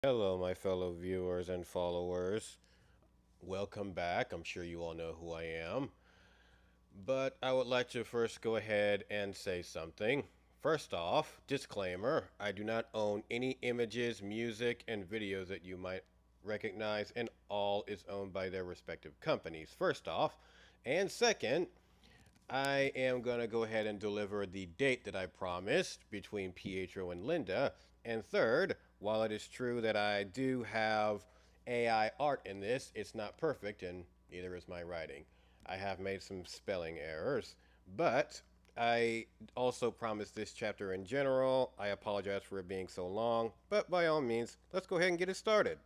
Hello, my fellow viewers and followers. Welcome back. I'm sure you all know who I am. But I would like to first go ahead and say something. First off, disclaimer I do not own any images, music, and videos that you might recognize, and all is owned by their respective companies. First off. And second, I am going to go ahead and deliver the date that I promised between Pietro and Linda. And third, while it is true that I do have AI art in this, it's not perfect, and neither is my writing. I have made some spelling errors, but I also promised this chapter in general. I apologize for it being so long, but by all means, let's go ahead and get it started.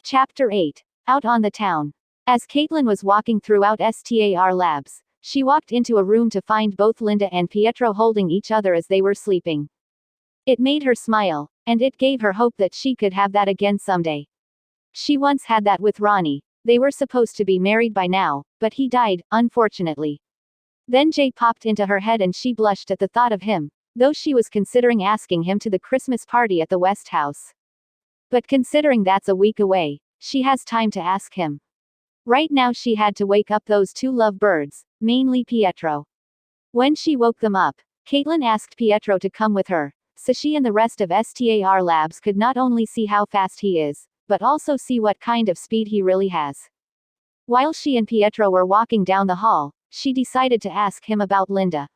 Chapter 8. Out on the town. As Caitlin was walking throughout STAR Labs, she walked into a room to find both Linda and Pietro holding each other as they were sleeping. It made her smile, and it gave her hope that she could have that again someday. She once had that with Ronnie. They were supposed to be married by now, but he died, unfortunately. Then Jay popped into her head and she blushed at the thought of him, though she was considering asking him to the Christmas party at the West House. But considering that's a week away, she has time to ask him. Right now she had to wake up those two lovebirds, mainly Pietro. When she woke them up, Caitlin asked Pietro to come with her, so she and the rest of STAR Labs could not only see how fast he is, but also see what kind of speed he really has. While she and Pietro were walking down the hall, she decided to ask him about Linda.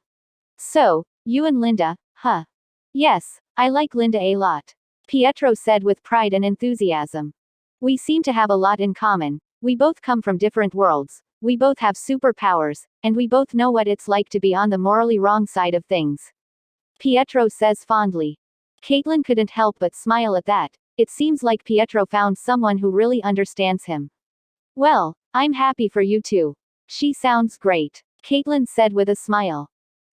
So, you and Linda, huh? Yes, I like Linda a lot, Pietro said with pride and enthusiasm. We seem to have a lot in common. We both come from different worlds. We both have superpowers, and we both know what it's like to be on the morally wrong side of things, Pietro says fondly. Caitlin couldn't help but smile at that. It seems like Pietro found someone who really understands him. Well, I'm happy for you too. She sounds great, Caitlin said with a smile.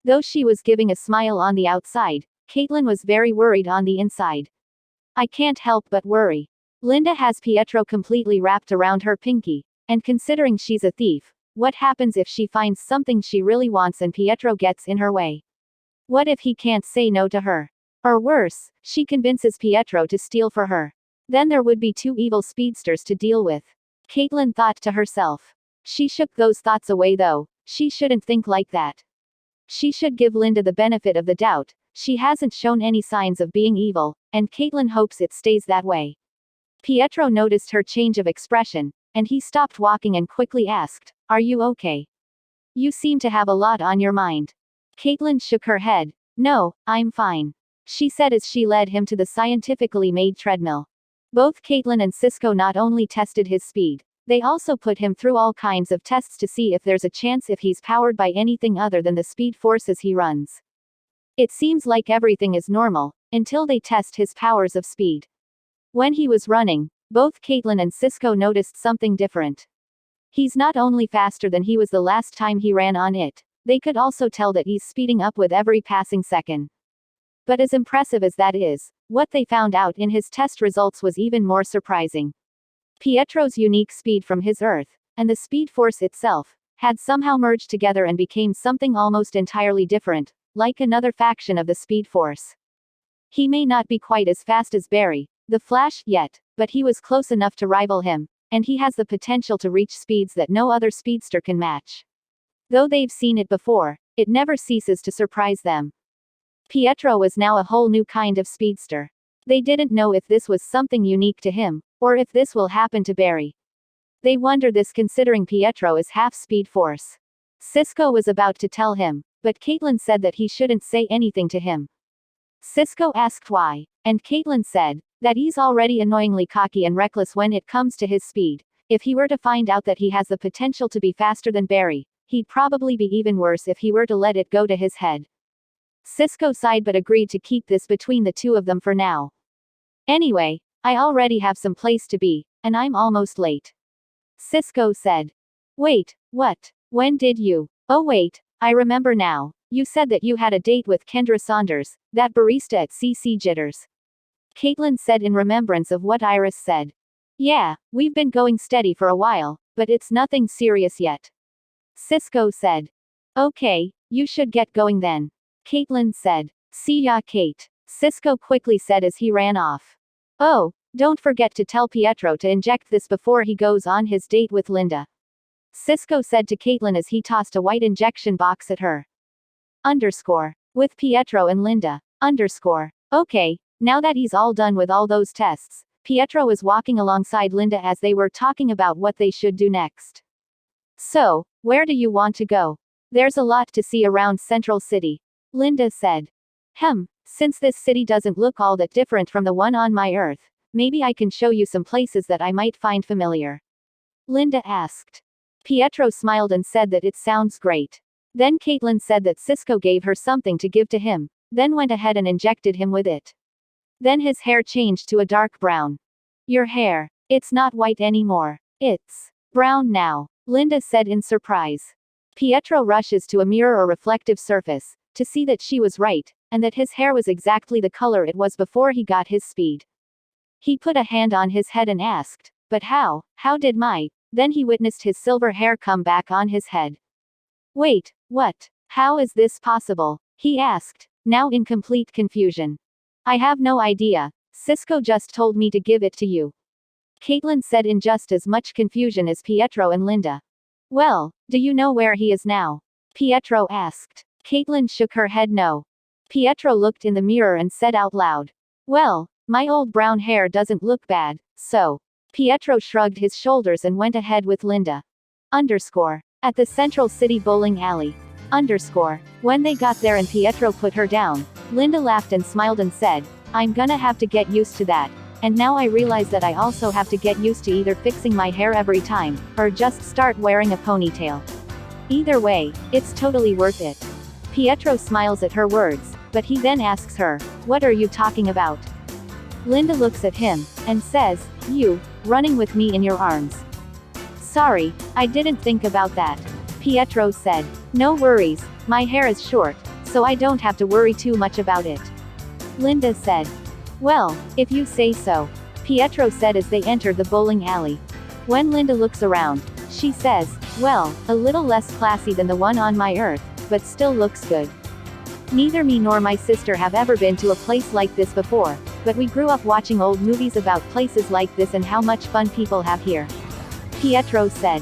Though she was giving a smile on the outside, Caitlin was very worried on the inside. I can't help but worry. Linda has Pietro completely wrapped around her pinky, and considering she's a thief, what happens if she finds something she really wants and Pietro gets in her way? What if he can't say no to her? Or worse, she convinces Pietro to steal for her. Then there would be two evil speedsters to deal with, Caitlin thought to herself. She shook those thoughts away though. She shouldn't think like that. She should give Linda the benefit of the doubt. She hasn't shown any signs of being evil, and Caitlin hopes it stays that way. Pietro noticed her change of expression, and he stopped walking and quickly asked, "Are you okay? You seem to have a lot on your mind." Caitlin shook her head. "No, I'm fine," she said as she led him to the scientifically made treadmill. Both Caitlin and Cisco not only tested his speed, they also put him through all kinds of tests to see if there's a chance if he's powered by anything other than the speed forces he runs. It seems like everything is normal, until they test his powers of speed. When he was running, both Caitlin and Cisco noticed something different. He's not only faster than he was the last time he ran on it, they could also tell that he's speeding up with every passing second. But as impressive as that is, what they found out in his test results was even more surprising. Pietro's unique speed from his Earth, and the speed force itself, had somehow merged together and became something almost entirely different, like another faction of the speed force. He may not be quite as fast as Barry, the Flash, yet, but he was close enough to rival him, and he has the potential to reach speeds that no other speedster can match. Though they've seen it before, it never ceases to surprise them. Pietro was now a whole new kind of speedster. They didn't know if this was something unique to him, or if this will happen to Barry. They wonder this considering Pietro is half speed force. Cisco was about to tell him, but Caitlin said that he shouldn't say anything to him. Cisco asked why, and Caitlin said that he's already annoyingly cocky and reckless when it comes to his speed. If he were to find out that he has the potential to be faster than Barry, he'd probably be even worse if he were to let it go to his head. Cisco sighed but agreed to keep this between the two of them for now. Anyway, I already have some place to be, and I'm almost late, Cisco said. Wait, what? When did you? Oh wait, I remember now. You said that you had a date with Kendra Saunders, that barista at CC Jitters. Caitlin said in remembrance of what Iris said. Yeah, we've been going steady for a while, but it's nothing serious yet. Cisco said. Okay, you should get going then. Caitlin said. See ya, Kate. Cisco quickly said as he ran off. Oh, don't forget to tell Pietro to inject this before he goes on his date with Linda. Cisco said to Caitlin as he tossed a white injection box at her. Underscore. With Pietro and Linda. Underscore. Okay, now that he's all done with all those tests, Pietro was walking alongside Linda as they were talking about what they should do next. So, where do you want to go? There's a lot to see around Central City. Linda said. Since this city doesn't look all that different from the one on my Earth, maybe I can show you some places that I might find familiar. Linda asked. Pietro smiled and said that it sounds great. Then Caitlin said that Cisco gave her something to give to him, then went ahead and injected him with it. Then his hair changed to a dark brown. Your hair. It's not white anymore. It's brown now, Linda said in surprise. Pietro rushes to a mirror or reflective surface, to see that she was right, and that his hair was exactly the color it was before he got his speed. He put a hand on his head and asked, but how did my... Then he witnessed his silver hair come back on his head. Wait, what? How is this possible? He asked, now in complete confusion. I have no idea. Cisco just told me to give it to you. Caitlin said in just as much confusion as Pietro and Linda. Well, do you know where he is now? Pietro asked. Caitlin shook her head no. Pietro looked in the mirror and said out loud. Well, my old brown hair doesn't look bad, so. Pietro shrugged his shoulders and went ahead with Linda. Underscore. At the Central City bowling alley. Underscore. When they got there and Pietro put her down, Linda laughed and smiled and said, I'm gonna have to get used to that. And now I realize that I also have to get used to either fixing my hair every time, or just start wearing a ponytail. Either way, it's totally worth it. Pietro smiles at her words, but he then asks her, what are you talking about? Linda looks at him, and says, you, running with me in your arms. Sorry, I didn't think about that. Pietro said. No worries, my hair is short, so I don't have to worry too much about it. Linda said. Well, if you say so. Pietro said as they entered the bowling alley. When Linda looks around, she says, well, a little less classy than the one on my Earth, but still looks good. Neither me nor my sister have ever been to a place like this before, but we grew up watching old movies about places like this and how much fun people have here. Pietro said.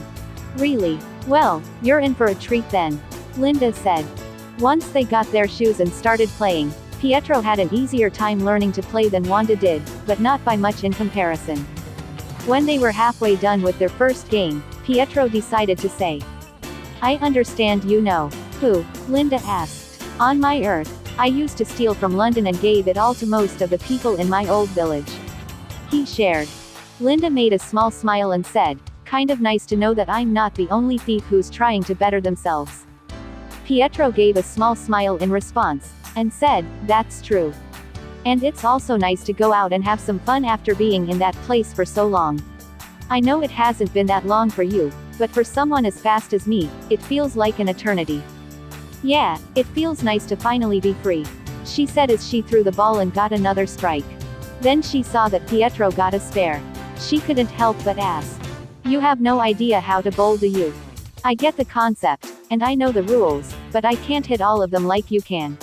Really? Well, you're in for a treat then. Linda said. Once they got their shoes and started playing, Pietro had an easier time learning to play than Wanda did, but not by much in comparison. When they were halfway done with their first game, Pietro decided to say. I understand you know who? Linda asked. On my Earth, I used to steal from London and gave it all to most of the people in my old village. He shared. Linda made a small smile and said, kind of nice to know that I'm not the only thief who's trying to better themselves. Pietro gave a small smile in response, and said, that's true. And it's also nice to go out and have some fun after being in that place for so long. I know it hasn't been that long for you, but for someone as fast as me, it feels like an eternity. Yeah, it feels nice to finally be free, she said as she threw the ball and got another strike. Then she saw that Pietro got a spare. She couldn't help but ask. You have no idea how to bowl, do you? I get the concept, and I know the rules, but I can't hit all of them like you can.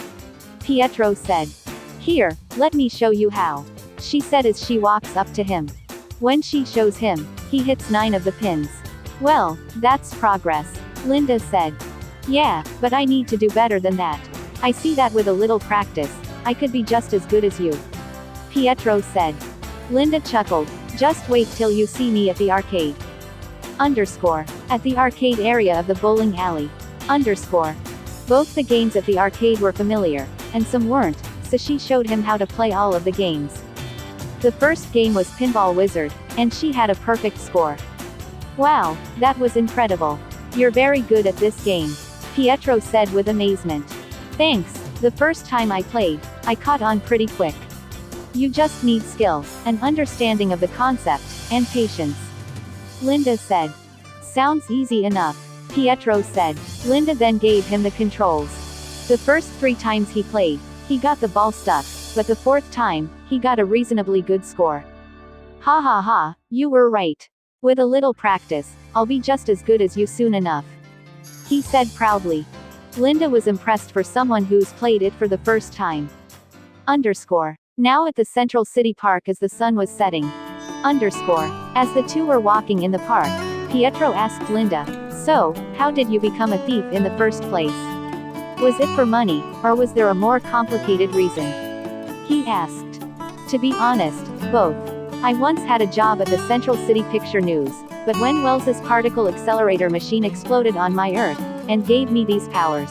Pietro said. Here, let me show you how, she said as she walks up to him. When she shows him, he hits 9 of the pins. Well, that's progress, Linda said. Yeah, but I need to do better than that. I see that with a little practice, I could be just as good as you. Pietro said. Linda chuckled. Just wait till you see me at the arcade. Underscore. At the arcade area of the bowling alley. Underscore. Both the games at the arcade were familiar, and some weren't, so she showed him how to play all of the games. The first game was Pinball Wizard, and she had a perfect score. Wow, that was incredible. You're very good at this game, Pietro said with amazement. Thanks, the first time I played, I caught on pretty quick. You just need skill, an understanding of the concept, and patience. Linda said. Sounds easy enough, Pietro said. Linda then gave him the controls. The first 3 times he played, he got the ball stuck, but the 4th time, he got a reasonably good score. Ha ha ha, you were right. With a little practice, I'll be just as good as you soon enough, he said proudly. Linda was impressed for someone who's played it for the first time. Now at the Central City Park as the sun was setting. As the two were walking in the park, Pietro asked Linda, "So, how did you become a thief in the first place? Was it for money, or was there a more complicated reason?" He asked. "To be honest, both. I once had a job at the Central City Picture News, but when Wells's particle accelerator machine exploded on my Earth, and gave me these powers.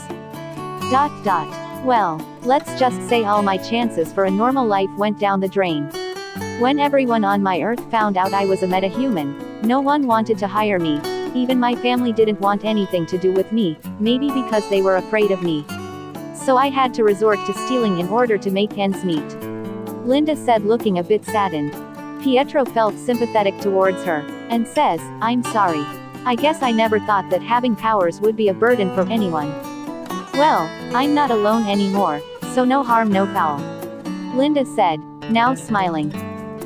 Well, let's just say all my chances for a normal life went down the drain. When everyone on my Earth found out I was a metahuman, no one wanted to hire me, even my family didn't want anything to do with me, maybe because they were afraid of me. So I had to resort to stealing in order to make ends meet," Linda said, looking a bit saddened. Pietro felt sympathetic towards her, and says, "I'm sorry. I guess I never thought that having powers would be a burden for anyone. Well, I'm not alone anymore, so no harm no foul," Linda said, now smiling.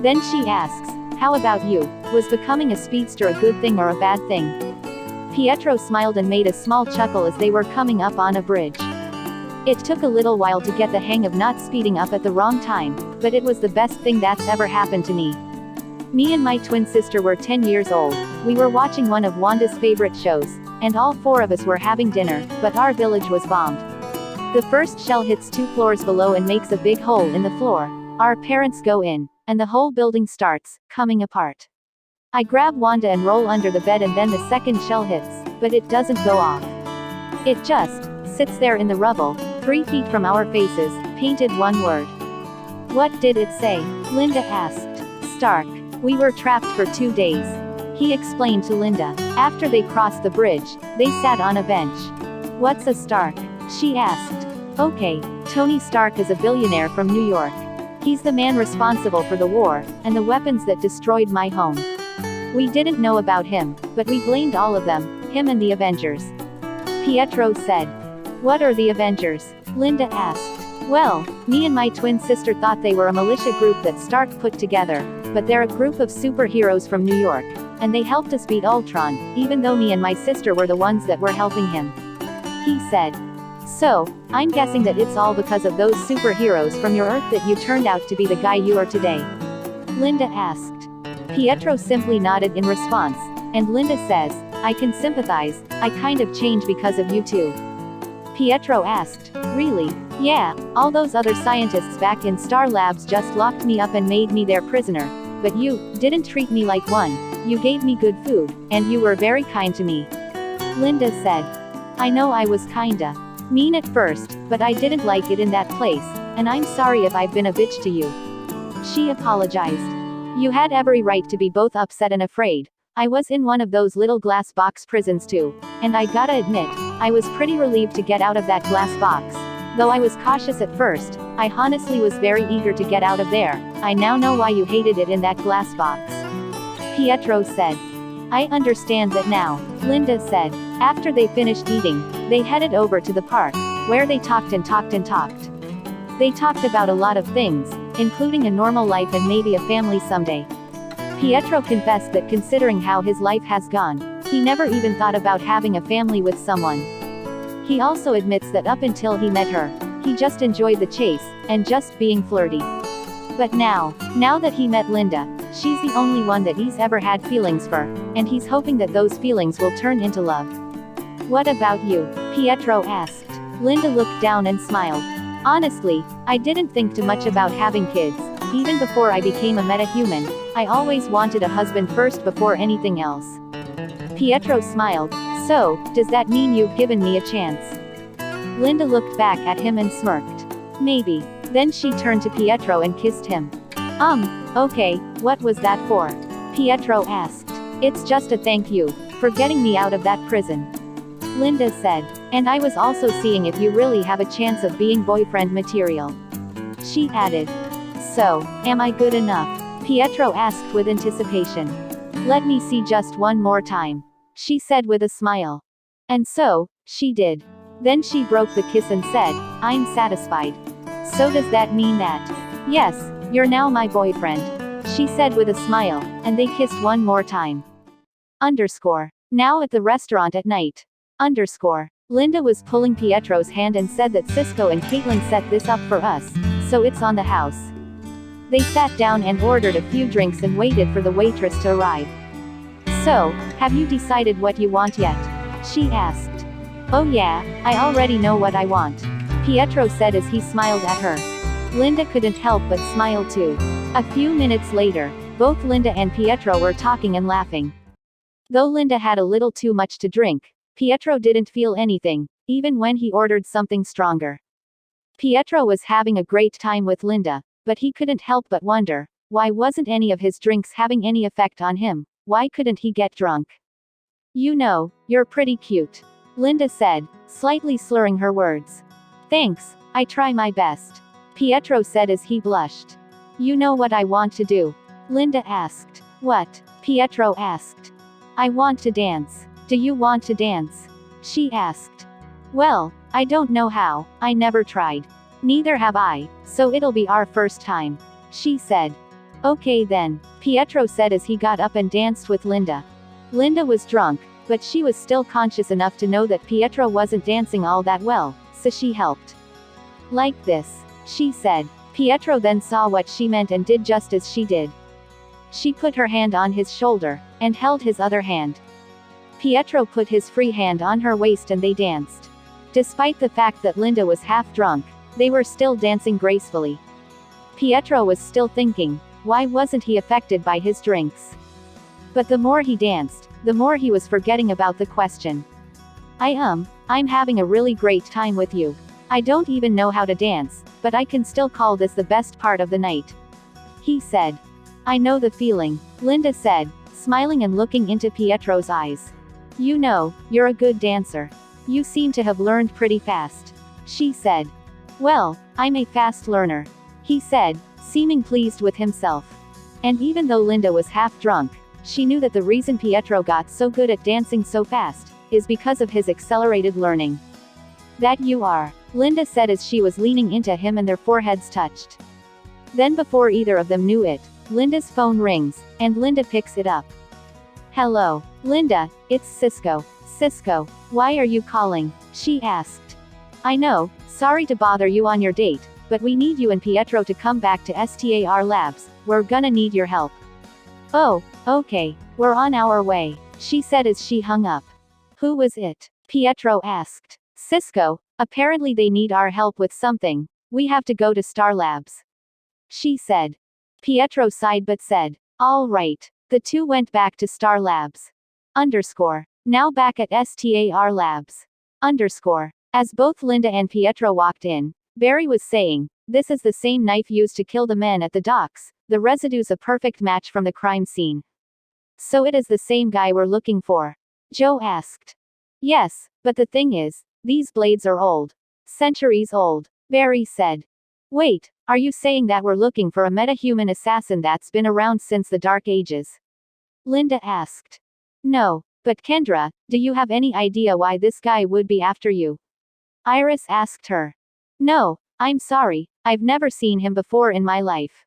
Then she asks, "How about you? Was becoming a speedster a good thing or a bad thing?" Pietro smiled and made a small chuckle as they were coming up on a bridge. "It took a little while to get the hang of not speeding up at the wrong time, but it was the best thing that's ever happened to me. Me and my twin sister were 10 years old, we were watching one of Wanda's favorite shows, and all 4 of us were having dinner, but our village was bombed. The first shell hits 2 floors below and makes a big hole in the floor. Our parents go in, and the whole building starts coming apart. I grab Wanda and roll under the bed, and then the second shell hits, but it doesn't go off. It just sits there in the rubble, 3 feet from our faces, painted one word." "What did it say?" Linda asked. "Stark. We were trapped for 2 days," he explained to Linda. After they crossed the bridge, they sat on a bench. "What's a Stark?" she asked. "Okay, Tony Stark is a billionaire from New York. He's the man responsible for the war, and the weapons that destroyed my home. We didn't know about him, but we blamed all of them, him and the Avengers," Pietro said. "What are the Avengers?" Linda asked. "Well, me and my twin sister thought they were a militia group that Stark put together, but they're a group of superheroes from New York, and they helped us beat Ultron, even though me and my sister were the ones that were helping him," he said. "So, I'm guessing that it's all because of those superheroes from your Earth that you turned out to be the guy you are today?" Linda asked. Pietro simply nodded in response, and Linda says, "I can sympathize, I kind of changed because of you too." Pietro asked, "Really?" "Yeah, all those other scientists back in Star Labs just locked me up and made me their prisoner, but you didn't treat me like one, you gave me good food, and you were very kind to me," Linda said. "I know I was kinda mean at first, but I didn't like it in that place, and I'm sorry if I've been a bitch to you," she apologized. "You had every right to be both upset and afraid. I was in one of those little glass box prisons too, and I gotta admit, I was pretty relieved to get out of that glass box. Though I was cautious at first, I honestly was very eager to get out of there. I now know why you hated it in that glass box," Pietro said. "I understand that now," Linda said. After they finished eating, they headed over to the park, where they talked and talked and talked. They talked about a lot of things, including a normal life and maybe a family someday. Pietro confessed that considering how his life has gone, he never even thought about having a family with someone. He also admits that up until he met her, he just enjoyed the chase, and just being flirty. But now that he met Linda, she's the only one that he's ever had feelings for, and he's hoping that those feelings will turn into love. "What about you?" Pietro asked. Linda looked down and smiled. "Honestly, I didn't think too much about having kids. Even before I became a metahuman, I always wanted a husband first before anything else." Pietro smiled. "So, does that mean you've given me a chance?" Linda looked back at him and smirked. "Maybe." Then she turned to Pietro and kissed him. Okay, what was that for?" Pietro asked. "It's just a thank you for getting me out of that prison," Linda said. "And I was also seeing if you really have a chance of being boyfriend material," she added. "So, am I good enough?" Pietro asked with anticipation. "Let me see just one more time." she said with a smile. And so, she did. Then she broke the kiss and said, I'm satisfied. So does that mean that? Yes, you're now my boyfriend, she said with a smile, and they kissed one more time. Now at the restaurant at night. Linda was pulling Pietro's hand and said that Cisco and Caitlin set this up for us, so it's on the house. They sat down and ordered a few drinks and waited for the waitress to arrive. So, have you decided what you want yet? She asked. Oh yeah, I already know what I want, Pietro said as he smiled at her. Linda couldn't help but smile too. A few minutes later, both Linda and Pietro were talking and laughing. Though Linda had a little too much to drink, Pietro didn't feel anything, even when he ordered something stronger. Pietro was having a great time with Linda, but he couldn't help but wonder, why wasn't any of his drinks having any effect on him? Why couldn't he get drunk? You know, you're pretty cute, Linda said, slightly slurring her words. Thanks, I try my best, Pietro said as he blushed. You know what I want to do? Linda asked. What? Pietro asked. I want to dance. Do you want to dance? She asked. Well, I don't know how, I never tried. Neither have I, so it'll be our first time, she said. Okay then, Pietro said as he got up and danced with Linda. Linda was drunk, but she was still conscious enough to know that Pietro wasn't dancing all that well, so she helped. Like this, she said. Pietro then saw what she meant and did just as she did. She put her hand on his shoulder, and held his other hand. Pietro put his free hand on her waist and they danced. Despite the fact that Linda was half drunk, they were still dancing gracefully. Pietro was still thinking, why wasn't he affected by his drinks? But the more he danced, the more he was forgetting about the question. I'm having a really great time with you. I don't even know how to dance, but I can still call this the best part of the night, he said. I know the feeling, Linda said, smiling and looking into Pietro's eyes. You know, you're a good dancer. You seem to have learned pretty fast, she said. Well, I'm a fast learner, he said, seeming pleased with himself. And even though Linda was half drunk, she knew that the reason Pietro got so good at dancing so fast is because of his accelerated learning. That you are, Linda said as she was leaning into him and their foreheads touched. Then before either of them knew it, Linda's phone rings, and Linda picks it up. Hello, Linda, it's Cisco. Cisco, why are you calling? She asked. I know, sorry to bother you on your date, but we need you and Pietro to come back to STAR Labs, we're gonna need your help. Oh, okay, we're on our way, she said as she hung up. Who was it? Pietro asked. Cisco, apparently they need our help with something, we have to go to Star Labs, she said. Pietro sighed but said, all right. The two went back to Star Labs. Now back at STAR Labs. As both Linda and Pietro walked in, Barry was saying, this is the same knife used to kill the men at the docks, the residue's a perfect match from the crime scene. So it is the same guy we're looking for? Joe asked. Yes, but the thing is, these blades are old. Centuries old, Barry said. Wait, are you saying that we're looking for a metahuman assassin that's been around since the Dark Ages? Linda asked. No, but Kendra, do you have any idea why this guy would be after you? Iris asked her. No, I'm sorry, I've never seen him before in my life,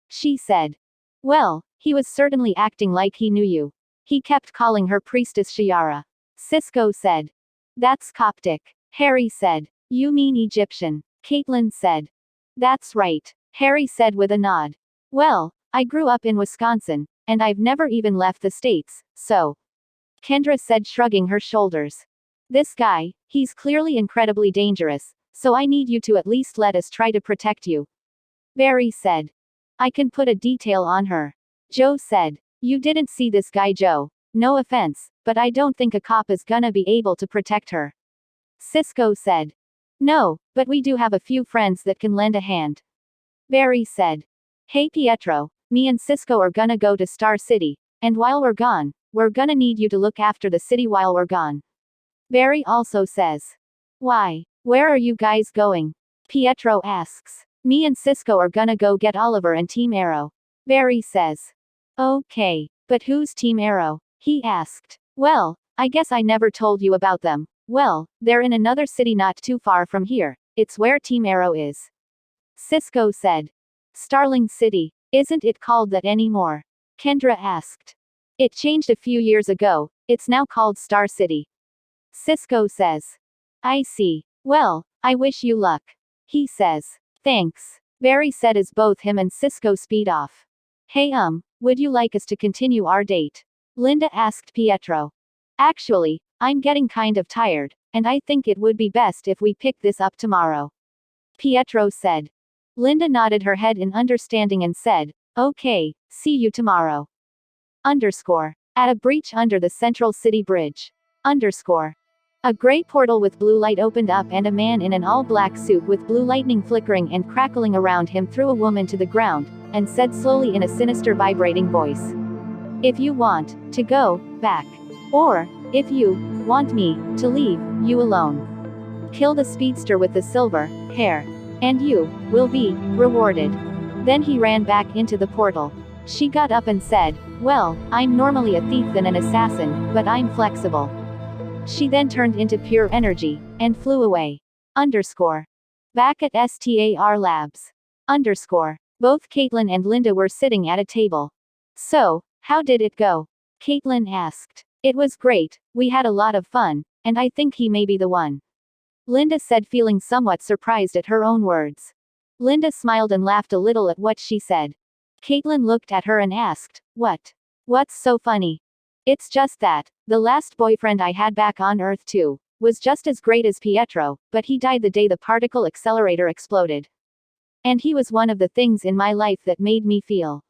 she said. Well, he was certainly acting like he knew you. He kept calling her Priestess Shiara. Cisco said. That's Coptic, Harry said. You mean Egyptian, Caitlin said. That's right, Harry said with a nod. Well, I grew up in Wisconsin, and I've never even left the States, so. Kendra said, shrugging her shoulders. This guy, he's clearly incredibly dangerous, so I need you to at least let us try to protect you, Barry said. I can put a detail on her, Joe said. You didn't see this guy, Joe. No offense, but I don't think a cop is gonna be able to protect her, Cisco said. No, but we do have a few friends that can lend a hand, Barry said. Hey Pietro, me and Cisco are gonna go to Star City, and while we're gone, we're gonna need you to look after the city while we're gone, Barry also says. Why? Where are you guys going? Pietro asks. Me and Cisco are gonna go get Oliver and Team Arrow, Barry says. Okay, but who's Team Arrow? He asked. Well, I guess I never told you about them. Well, they're in another city not too far from here. It's where Team Arrow is. Cisco said. Starling City. Isn't it called that anymore? Kendra asked. It changed a few years ago. It's now called Star City. Cisco says. I see. Well, I wish you luck. He says. Thanks. Barry said as both him and Cisco speed off. Hey would you like us to continue our date? Linda asked Pietro. Actually, I'm getting kind of tired, and I think it would be best if we pick this up tomorrow. Pietro said. Linda nodded her head in understanding and said, okay, see you tomorrow. Underscore. At a breach under the Central City Bridge. Underscore. A gray portal with blue light opened up and a man in an all-black suit with blue lightning flickering and crackling around him threw a woman to the ground, and said slowly in a sinister vibrating voice. If you want to go back. Or, if you want me to leave you alone. Kill the speedster with the silver hair. And you will be rewarded. Then he ran back into the portal. She got up and said, well, I'm normally a thief than an assassin, but I'm flexible. She then turned into pure energy, and flew away. Underscore. Back at STAR Labs. Underscore. Both Caitlin and Linda were sitting at a table. So, how did it go? Caitlin asked. It was great, we had a lot of fun, and I think he may be the one. Linda said, feeling somewhat surprised at her own words. Linda smiled and laughed a little at what she said. Caitlin looked at her and asked, what? What's so funny? It's just that, the last boyfriend I had back on Earth too, was just as great as Pietro, but he died the day the particle accelerator exploded. And he was one of the things in my life that made me feel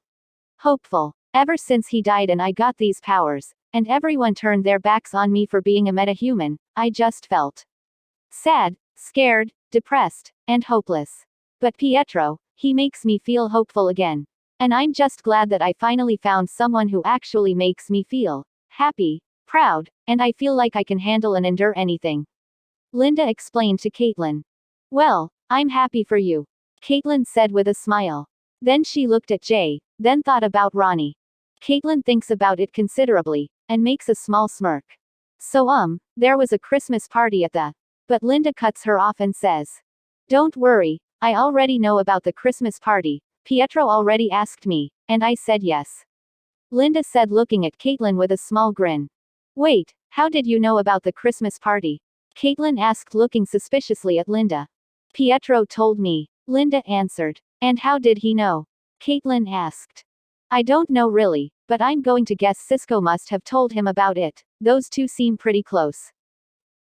hopeful. Ever since he died and I got these powers, and everyone turned their backs on me for being a metahuman, I just felt sad, scared, depressed, and hopeless. But Pietro, he makes me feel hopeful again. And I'm just glad that I finally found someone who actually makes me feel happy, proud, and I feel like I can handle and endure anything. Linda explained to Caitlin. Well, I'm happy for you. Caitlin said with a smile. Then she looked at Jay, then thought about Ronnie. Caitlin thinks about it considerably, and makes a small smirk. So there was a Christmas party at the. But Linda cuts her off and says. Don't worry, I already know about the Christmas party. Pietro already asked me, and I said yes. Linda said, looking at Caitlin with a small grin. Wait, how did you know about the Christmas party? Caitlin asked, looking suspiciously at Linda. Pietro told me, Linda answered. And how did he know? Caitlin asked. I don't know really, but I'm going to guess Cisco must have told him about it. Those two seem pretty close.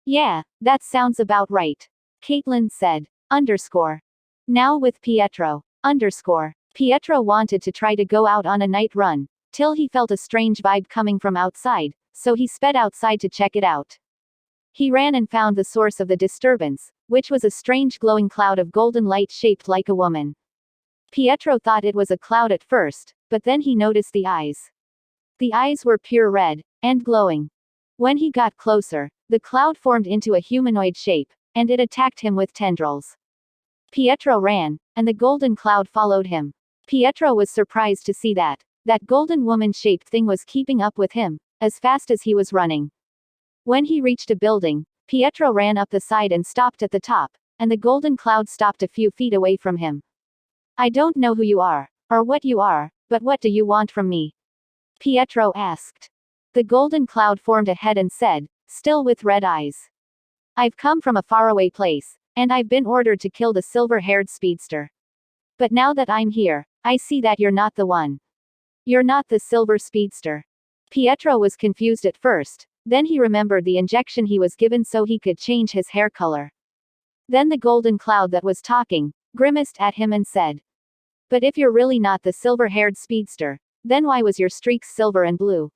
Yeah, that sounds about right. Caitlin said. Underscore. Now with Pietro. Underscore. Pietro wanted to try to go out on a night run, till he felt a strange vibe coming from outside, so he sped outside to check it out. He ran and found the source of the disturbance, which was a strange glowing cloud of golden light shaped like a woman. Pietro thought it was a cloud at first, but then he noticed the eyes. The eyes were pure red, and glowing. When he got closer, the cloud formed into a humanoid shape, and it attacked him with tendrils. Pietro ran, and the golden cloud followed him. Pietro was surprised to see that golden woman-shaped thing was keeping up with him, as fast as he was running. When he reached a building, Pietro ran up the side and stopped at the top, and the golden cloud stopped a few feet away from him. I don't know who you are, or what you are, but what do you want from me? Pietro asked. The golden cloud formed a head and said, still with red eyes. I've come from a faraway place, and I've been ordered to kill the silver-haired speedster. But now that I'm here, I see that you're not the one. You're not the silver speedster. Pietro was confused at first, then he remembered the injection he was given so he could change his hair color. Then the golden cloud that was talking, grimaced at him and said. But if you're really not the silver-haired speedster, then why was your streaks silver and blue?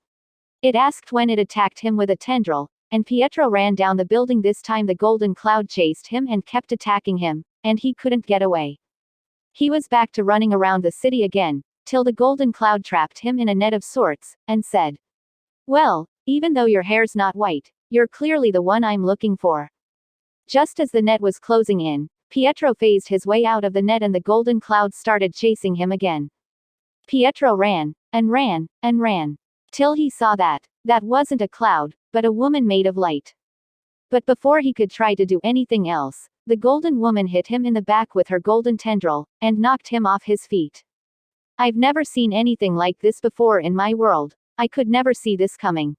It asked when it attacked him with a tendril, and Pietro ran down the building. This time the golden cloud chased him and kept attacking him, and he couldn't get away. He was back to running around the city again, till the golden cloud trapped him in a net of sorts, and said. Well, even though your hair's not white, you're clearly the one I'm looking for. Just as the net was closing in, Pietro phased his way out of the net and the golden cloud started chasing him again. Pietro ran, and ran, and ran. Till he saw that wasn't a cloud, but a woman made of light. But before he could try to do anything else, the golden woman hit him in the back with her golden tendril, and knocked him off his feet. I've never seen anything like this before in my world. I could never see this coming.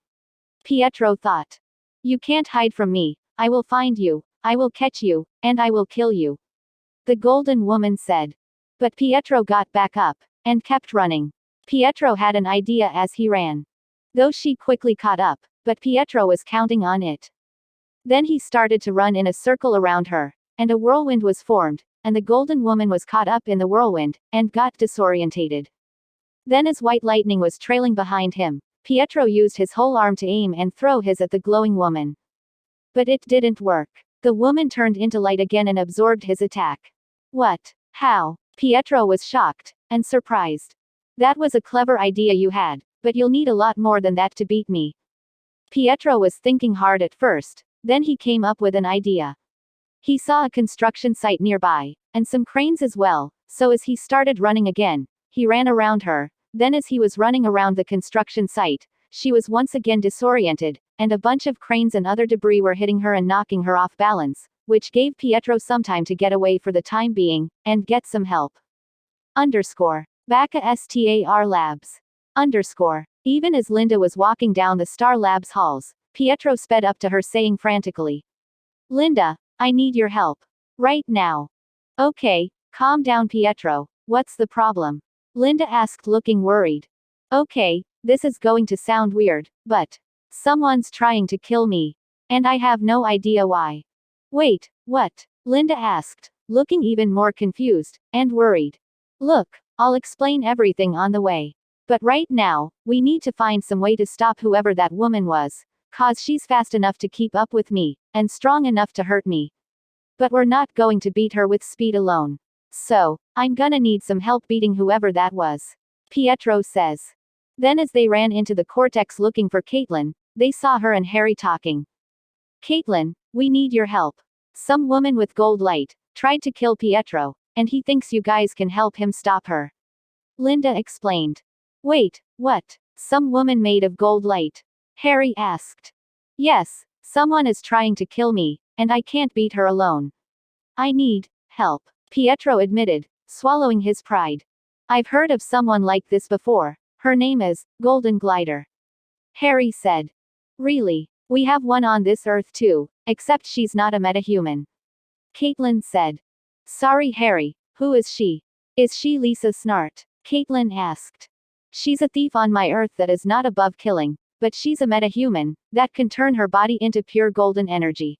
Pietro thought. You can't hide from me. I will find you, I will catch you, and I will kill you. The golden woman said. But Pietro got back up, and kept running. Pietro had an idea as he ran. Though she quickly caught up, but Pietro was counting on it. Then he started to run in a circle around her, and a whirlwind was formed, and the golden woman was caught up in the whirlwind, and got disorientated. Then as white lightning was trailing behind him, Pietro used his whole arm to aim and throw his at the glowing woman. But it didn't work. The woman turned into light again and absorbed his attack. What? How? Pietro was shocked, and surprised. That was a clever idea you had, but you'll need a lot more than that to beat me. Pietro was thinking hard at first, then he came up with an idea. He saw a construction site nearby, and some cranes as well, so as he started running again, he ran around her. Then as he was running around the construction site, she was once again disoriented, and a bunch of cranes and other debris were hitting her and knocking her off balance, which gave Pietro some time to get away for the time being, and get some help. Baka Star Labs. Even as Linda was walking down the Star Labs halls, Pietro sped up to her saying frantically. Linda, I need your help. Right now. Okay, calm down Pietro, what's the problem? Linda asked looking worried. Okay, this is going to sound weird, but someone's trying to kill me. And I have no idea why. Wait, what? Linda asked, looking even more confused and worried. Look, I'll explain everything on the way. But right now, we need to find some way to stop whoever that woman was, 'cause she's fast enough to keep up with me, and strong enough to hurt me. But we're not going to beat her with speed alone. So, I'm gonna need some help beating whoever that was. Pietro says. Then as they ran into the cortex looking for Caitlin, they saw her and Harry talking. Caitlin, we need your help. Some woman with gold light tried to kill Pietro, and he thinks you guys can help him stop her. Linda explained. Wait, what? Some woman made of gold light? Harry asked. Yes, someone is trying to kill me, and I can't beat her alone. I need help. Pietro admitted, swallowing his pride. I've heard of someone like this before. Her name is Golden Glider. Harry said. Really? We have one on this Earth too, except she's not a metahuman. Caitlin said. Sorry Harry, who is she? Is she Lisa Snart? Caitlin asked. She's a thief on my Earth that is not above killing, but she's a metahuman that can turn her body into pure golden energy.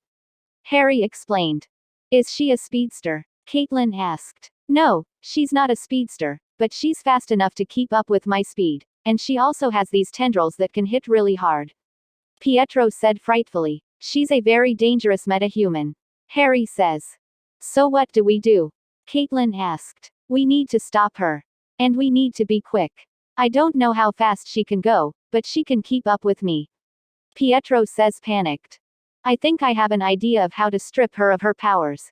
Harry explained. Is she a speedster? Caitlin asked. No, she's not a speedster, but she's fast enough to keep up with my speed, and she also has these tendrils that can hit really hard. Pietro said frightfully. She's a very dangerous metahuman. Harry says. So what do we do? Caitlin asked. We need to stop her. And we need to be quick. I don't know how fast she can go, but she can keep up with me. Pietro says panicked. I think I have an idea of how to strip her of her powers.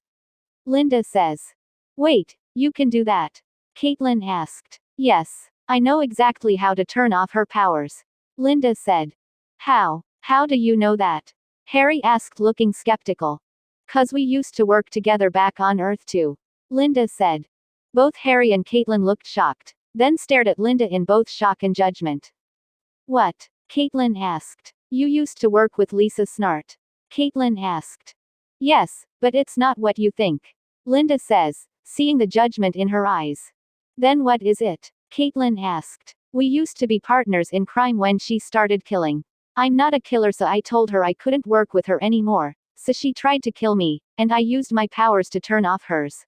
Linda says. Wait, you can do that? Caitlin asked. Yes, I know exactly how to turn off her powers. Linda said. How? How do you know that? Harry asked looking skeptical. 'Cause we used to work together back on Earth too. Linda said. Both Harry and Caitlin looked shocked, then stared at Linda in both shock and judgment. What? Caitlin asked. You used to work with Lisa Snart? Caitlin asked. Yes, but it's not what you think. Linda says, seeing the judgment in her eyes. Then what is it? Caitlin asked. We used to be partners in crime when she started killing. I'm not a killer, so I told her I couldn't work with her anymore, so she tried to kill me, and I used my powers to turn off hers.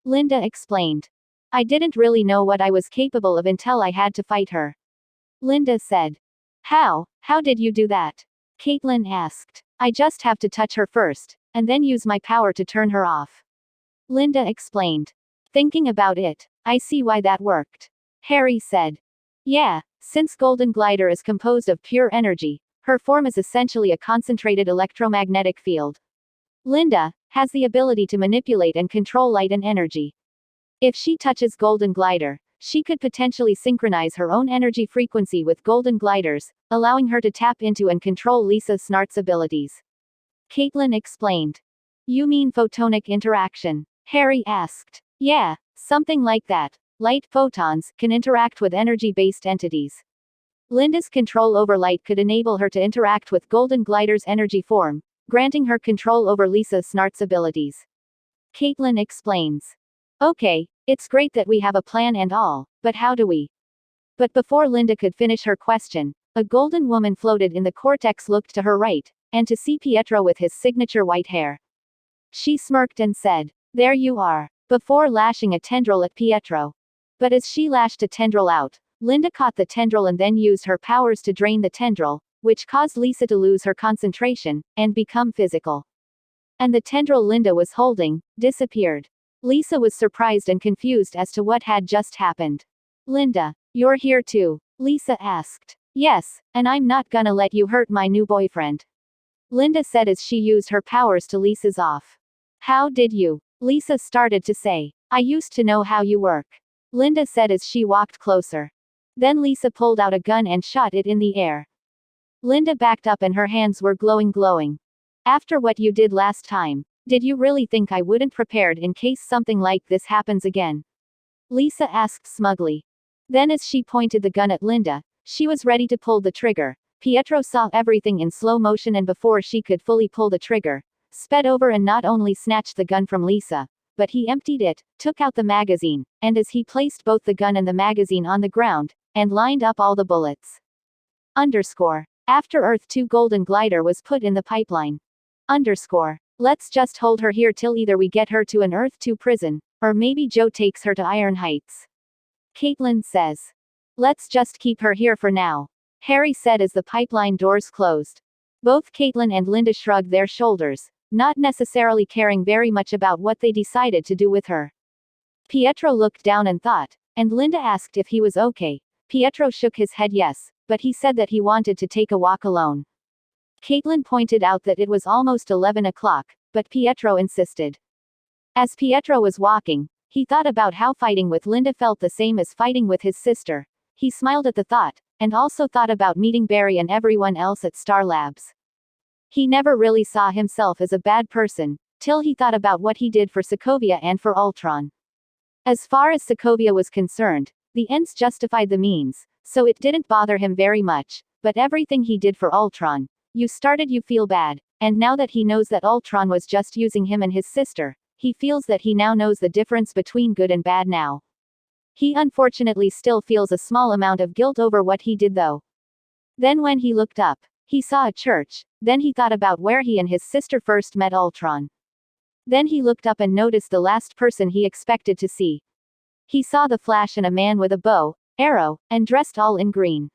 Linda explained. I didn't really know what I was capable of until I had to fight her. Linda said. How did you do that? Caitlin asked. I just have to touch her first, and then use my power to turn her off. Linda explained. Thinking about it, I see why that worked. Harry said. Yeah, since Golden Glider is composed of pure energy, her form is essentially a concentrated electromagnetic field. Linda has the ability to manipulate and control light and energy. If she touches Golden Glider, she could potentially synchronize her own energy frequency with golden gliders, allowing her to tap into and control Lisa Snart's abilities. Caitlin explained. You mean photonic interaction? Harry asked. Yeah, something like that. Light photons can interact with energy-based entities. Linda's control over light could enable her to interact with Golden Glider's energy form, granting her control over Lisa Snart's abilities. Caitlin explains. Okay, it's great that we have a plan and all, but how do we? But before Linda could finish her question, a golden woman floated in the cortex, looked to her right, and to see Pietro with his signature white hair. She smirked and said, "There you are," before lashing a tendril at Pietro. But as she lashed a tendril out, Linda caught the tendril and then used her powers to drain the tendril, which caused Lisa to lose her concentration, and become physical. And the tendril Linda was holding disappeared. Lisa was surprised and confused as to what had just happened. Linda, you're here too? Lisa asked. Yes, and I'm not gonna let you hurt my new boyfriend. Linda said as she used her powers to Lisa's off. How did you? Lisa started to say. I used to know how you work. Linda said as she walked closer. Then Lisa pulled out a gun and shot it in the air. Linda backed up and her hands were glowing. After what you did last time, did you really think I wouldn't prepared in case something like this happens again? Lisa asked smugly. Then as she pointed the gun at Linda, she was ready to pull the trigger. Pietro saw everything in slow motion and before she could fully pull the trigger, sped over and not only snatched the gun from Lisa, but he emptied it, took out the magazine, and as he placed both the gun and the magazine on the ground, and lined up all the bullets. After Earth 2 Golden Glider was put in the pipeline. Let's just hold her here till either we get her to an Earth 2 prison, or maybe Joe takes her to Iron Heights. Caitlin says. Let's just keep her here for now, Harry said as the pipeline doors closed. Both Caitlin and Linda shrugged their shoulders, not necessarily caring very much about what they decided to do with her. Pietro looked down and thought, and Linda asked if he was okay. Pietro shook his head yes, but he said that he wanted to take a walk alone. Caitlin pointed out that it was almost 11 o'clock, but Pietro insisted. As Pietro was walking, he thought about how fighting with Linda felt the same as fighting with his sister. He smiled at the thought, and also thought about meeting Barry and everyone else at Star Labs. He never really saw himself as a bad person, till he thought about what he did for Sokovia and for Ultron. As far as Sokovia was concerned, the ends justified the means, so it didn't bother him very much, but everything he did for Ultron, you feel bad, and now that he knows that Ultron was just using him and his sister, he feels that he now knows the difference between good and bad now. He unfortunately still feels a small amount of guilt over what he did though. Then when he looked up, he saw a church, then he thought about where he and his sister first met Ultron. Then he looked up and noticed the last person he expected to see. He saw the Flash and a man with a bow, arrow, and dressed all in green.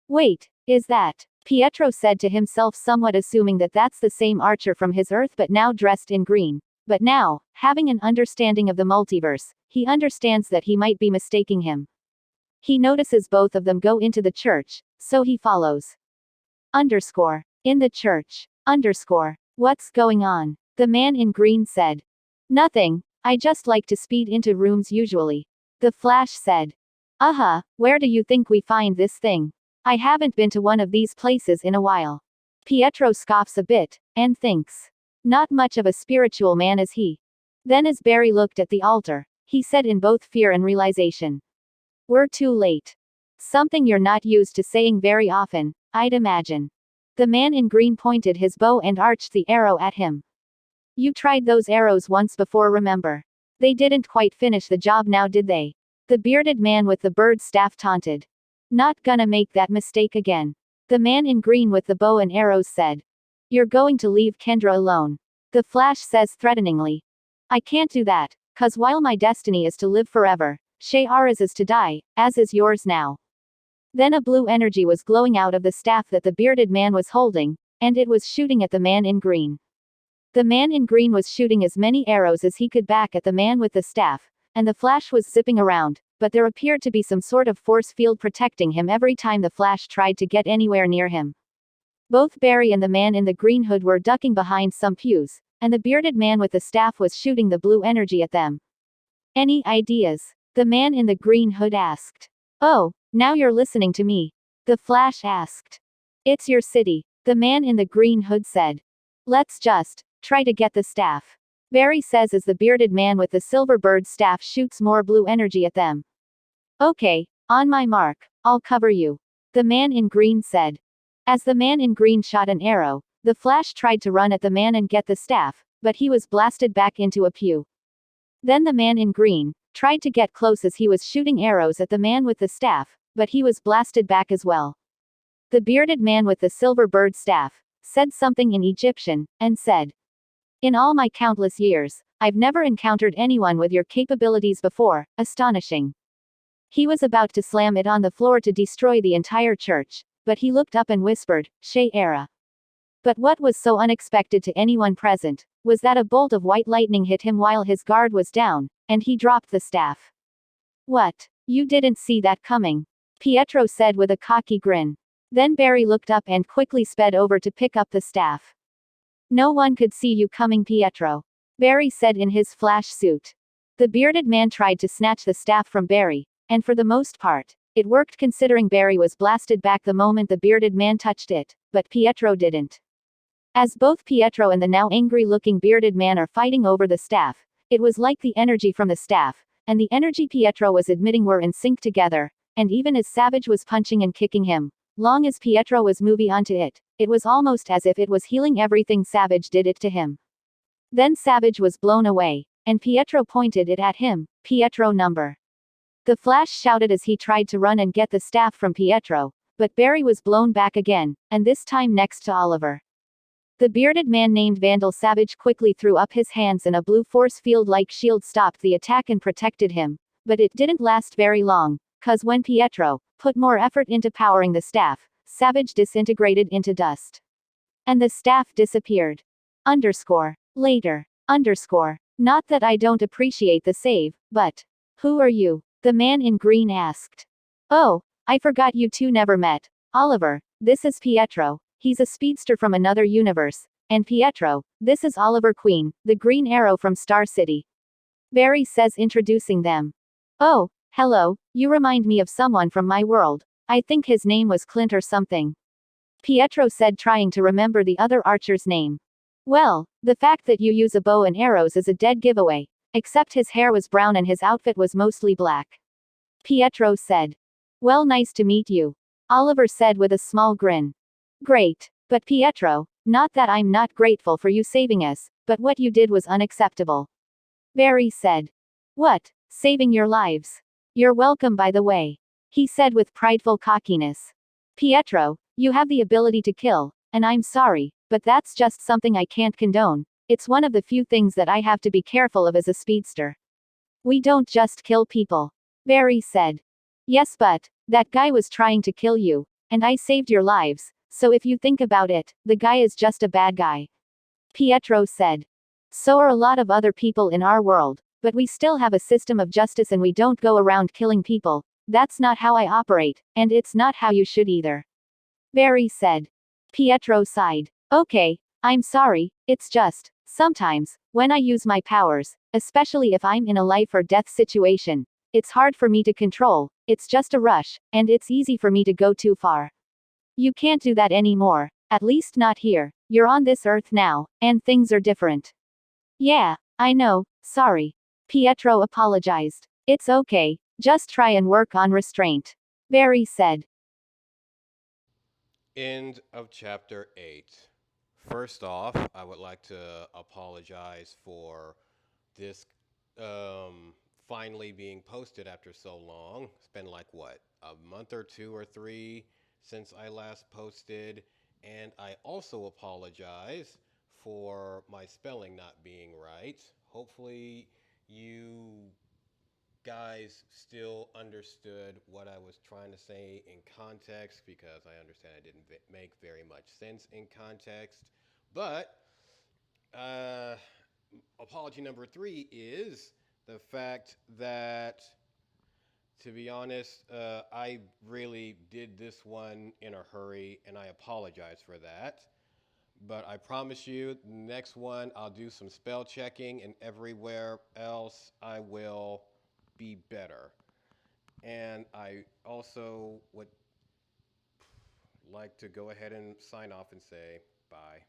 Wait, is that? Pietro said to himself, somewhat assuming that that's the same Archer from his Earth but now dressed in green. But now, having an understanding of the multiverse, he understands that he might be mistaking him. He notices both of them go into the church, so he follows. In the church. What's going on? The man in green said. Nothing, I just like to speed into rooms usually. The Flash said. Where do you think we find this thing? I haven't been to one of these places in a while. Pietro scoffs a bit, and thinks. Not much of a spiritual man is he. Then as Barry looked at the altar, he said in both fear and realization. We're too late. Something you're not used to saying very often, I'd imagine. The man in green pointed his bow and arched the arrow at him. You tried those arrows once before, remember? They didn't quite finish the job now, did they? The bearded man with the bird staff taunted. Not gonna make that mistake again. The man in green with the bow and arrows said. You're going to leave Kendra alone. The Flash says threateningly. I can't do that, 'cause while my destiny is to live forever, Shayara's is to die, as is yours now. Then a blue energy was glowing out of the staff that the bearded man was holding, and it was shooting at the man in green. The man in green was shooting as many arrows as he could back at the man with the staff, and the Flash was zipping around, but there appeared to be some sort of force field protecting him every time the Flash tried to get anywhere near him. Both Barry and the man in the green hood were ducking behind some pews, and the bearded man with the staff was shooting the blue energy at them. Any ideas? The man in the green hood asked. Oh, now you're listening to me. The Flash asked. It's your city, the man in the green hood said. Let's just try to get the staff. Barry says as the bearded man with the silver bird staff shoots more blue energy at them. Okay, on my mark, I'll cover you. The man in green said. As the man in green shot an arrow, the Flash tried to run at the man and get the staff, but he was blasted back into a pew. Then the man in green tried to get close as he was shooting arrows at the man with the staff, but he was blasted back as well. The bearded man with the silver bird staff said something in Egyptian, and said, in all my countless years, I've never encountered anyone with your capabilities before, astonishing. He was about to slam it on the floor to destroy the entire church, but he looked up and whispered, Shea Era. But what was so unexpected to anyone present, was that a bolt of white lightning hit him while his guard was down, and he dropped the staff. What? You didn't see that coming? Pietro said with a cocky grin. Then Barry looked up and quickly sped over to pick up the staff. No one could see you coming, Pietro. Barry said in his flash suit. The bearded man tried to snatch the staff from Barry, and for the most part, it worked considering Barry was blasted back the moment the bearded man touched it, but Pietro didn't. As both Pietro and the now angry-looking bearded man are fighting over the staff, it was like the energy from the staff, and the energy Pietro was admitting were in sync together, and even as Savage was punching and kicking him, long as Pietro was moving onto it, it was almost as if it was healing everything Savage did it to him. Then Savage was blown away, and Pietro pointed it at him, Pietro number. The Flash shouted as he tried to run and get the staff from Pietro, but Barry was blown back again, and this time next to Oliver. The bearded man named Vandal Savage quickly threw up his hands and a blue force field-like shield stopped the attack and protected him, but it didn't last very long, cause when Pietro put more effort into powering the staff, Savage disintegrated into dust. And the staff disappeared. Later. Not that I don't appreciate the save, but who are you? The man in green asked. Oh, I forgot you two never met. Oliver, this is Pietro. He's a speedster from another universe. And Pietro, this is Oliver Queen, the Green Arrow from Star City. Barry says introducing them. Oh, hello, you remind me of someone from my world. I think his name was Clint or something. Pietro said trying to remember the other archer's name. Well, the fact that you use a bow and arrows is a dead giveaway. Except his hair was brown and his outfit was mostly black. Pietro said. Well, nice to meet you. Oliver said with a small grin. Great. But Pietro, not that I'm not grateful for you saving us, but what you did was unacceptable. Barry said. What? Saving your lives? You're welcome, by the way. He said with prideful cockiness. Pietro, you have the ability to kill, and I'm sorry, but that's just something I can't condone. It's one of the few things that I have to be careful of as a speedster. We don't just kill people. Barry said. Yes, but that guy was trying to kill you, and I saved your lives, so if you think about it, the guy is just a bad guy. Pietro said. So are a lot of other people in our world, but we still have a system of justice and we don't go around killing people. That's not how I operate, and it's not how you should either. Barry said. Pietro sighed. Okay, I'm sorry, it's just, sometimes, when I use my powers, especially if I'm in a life or death situation, it's hard for me to control, it's just a rush, and it's easy for me to go too far. You can't do that anymore, at least not here, you're on this earth now, and things are different. Yeah, I know, sorry. Pietro apologized. It's okay, just try and work on restraint. Barry said. End of chapter 8. First off, I would like to apologize for this finally being posted after so long. It's been like what, a month or two or three since I last posted. And I also apologize for my spelling not being right. Hopefully, you guys still understood what I was trying to say in context because I understand I didn't make very much sense in context. But uh, apology number three is the fact that, to be honest, I really did this one in a hurry and I apologize for that. But I promise you, next one I'll do some spell checking and everywhere else I will be better. And I also would like to go ahead and sign off and say bye.